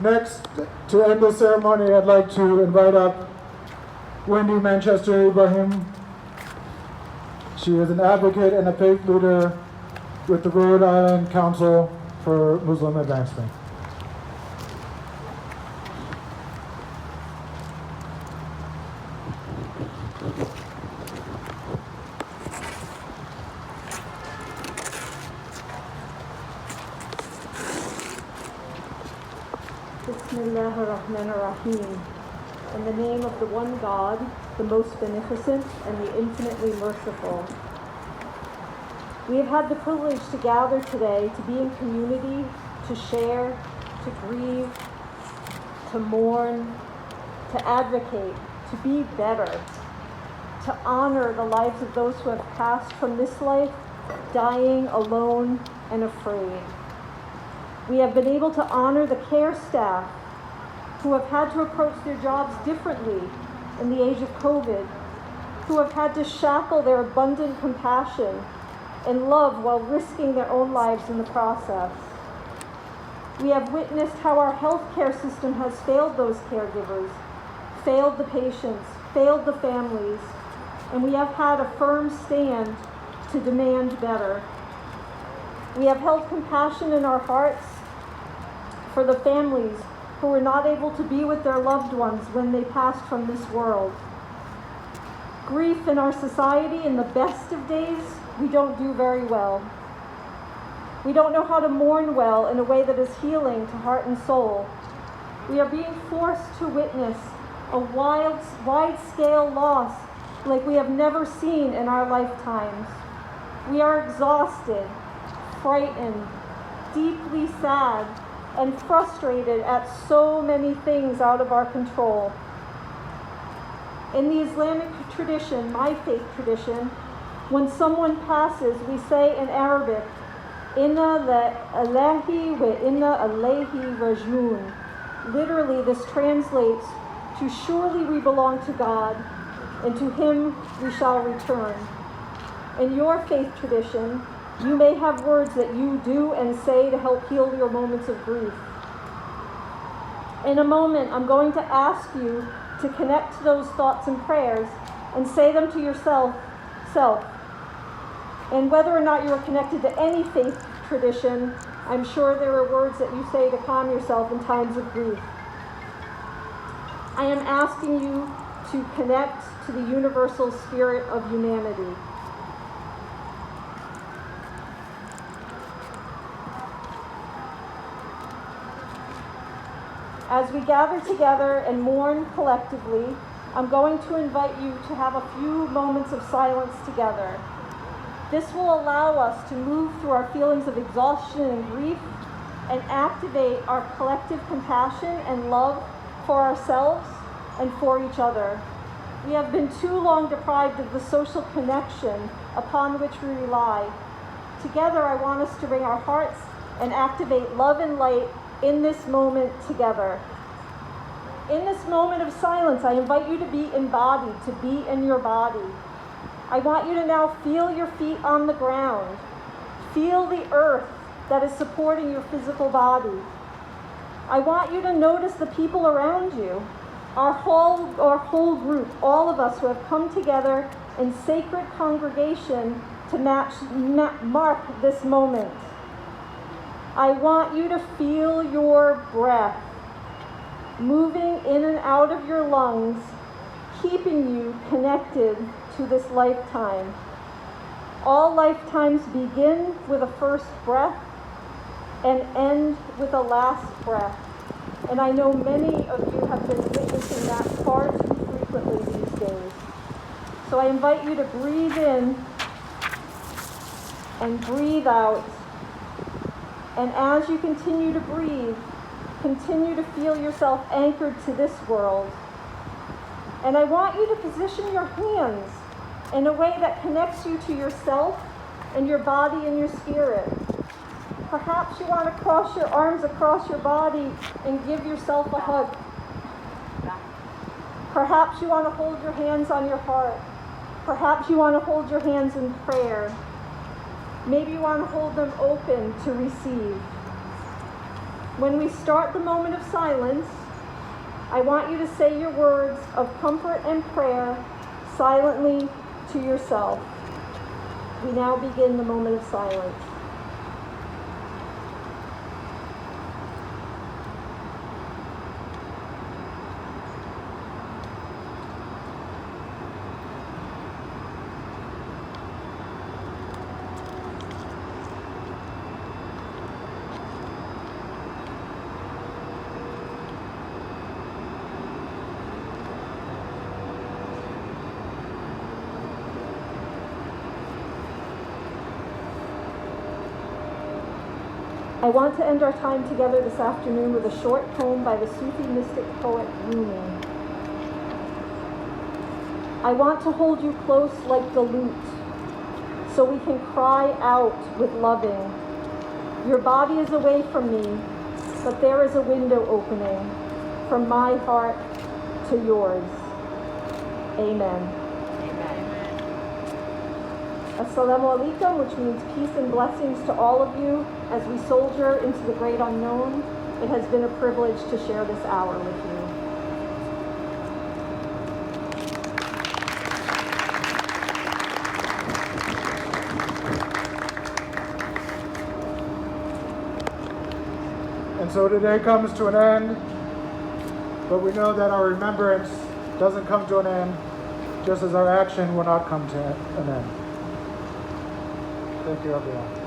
Next, to end the ceremony, I'd like to invite up Wendy Manchester Ibrahim. She is an advocate and a faith leader with the Rhode Island Council for Muslim Advancement. Bismillahirrahmanirrahim. In the name of the one God, the most beneficent and the infinitely merciful. We have had the privilege to gather today to be in community, to share, to grieve, to mourn, to advocate, to be better, to honor the lives of those who have passed from this life, dying alone and afraid. We have been able to honor the care staff who have had to approach their jobs differently in the age of COVID, who have had to shackle their abundant compassion and love while risking their own lives in the process. We have witnessed how our healthcare system has failed those caregivers, failed the patients, failed the families, and we have had a firm stand to demand better. We have held compassion in our hearts for the families who were not able to be with their loved ones when they passed from this world. Grief in our society, in the best of days, we don't do very well. We don't know how to mourn well in a way that is healing to heart and soul. We are being forced to witness a wide-scale loss like we have never seen in our lifetimes. We are exhausted, frightened, deeply sad, and frustrated at so many things out of our control. In the Islamic tradition, my faith tradition, when someone passes, we say in Arabic, Inna lillahi wa inna ilayhi rajiun. Literally, this translates to surely we belong to God, and to Him we shall return. In your faith tradition, you may have words that you do and say to help heal your moments of grief. In a moment, I'm going to ask you to connect to those thoughts and prayers and say them to yourself. And whether or not you are connected to any faith tradition, I'm sure there are words that you say to calm yourself in times of grief. I am asking you to connect to the universal spirit of humanity. As we gather together and mourn collectively, I'm going to invite you to have a few moments of silence together. This will allow us to move through our feelings of exhaustion and grief and activate our collective compassion and love for ourselves and for each other. We have been too long deprived of the social connection upon which we rely. Together, I want us to bring our hearts and activate love and light in this moment together. In this moment of silence, I invite you to be embodied, to be in your body. I want you to now feel your feet on the ground. Feel the earth that is supporting your physical body. I want you to notice the people around you, our whole group, all of us who have come together in sacred congregation to mark this moment. I want you to feel your breath moving in and out of your lungs, keeping you connected to this lifetime. All lifetimes begin with a first breath and end with a last breath. And I know many of you have been witnessing that far too frequently these days. So I invite you to breathe in and breathe out. And as you continue to breathe, continue to feel yourself anchored to this world. And I want you to position your hands in a way that connects you to yourself and your body and your spirit. Perhaps you want to cross your arms across your body and give yourself a hug. Perhaps you want to hold your hands on your heart. Perhaps you want to hold your hands in prayer. Maybe you want to hold them open to receive. When we start the moment of silence, I want you to say your words of comfort and prayer silently to yourself. We now begin the moment of silence. I want to end our time together this afternoon with a short poem by the Sufi mystic poet Rumi. I want to hold you close like the lute, so we can cry out with loving. Your body is away from me, but there is a window opening from my heart to yours. Amen. Assalamu alaikum, which means peace and blessings to all of you as we soldier into the great unknown. It has been a privilege to share this hour with you. And so today comes to an end, but we know that our remembrance doesn't come to an end, just as our action will not come to an end. Thank you, everyone.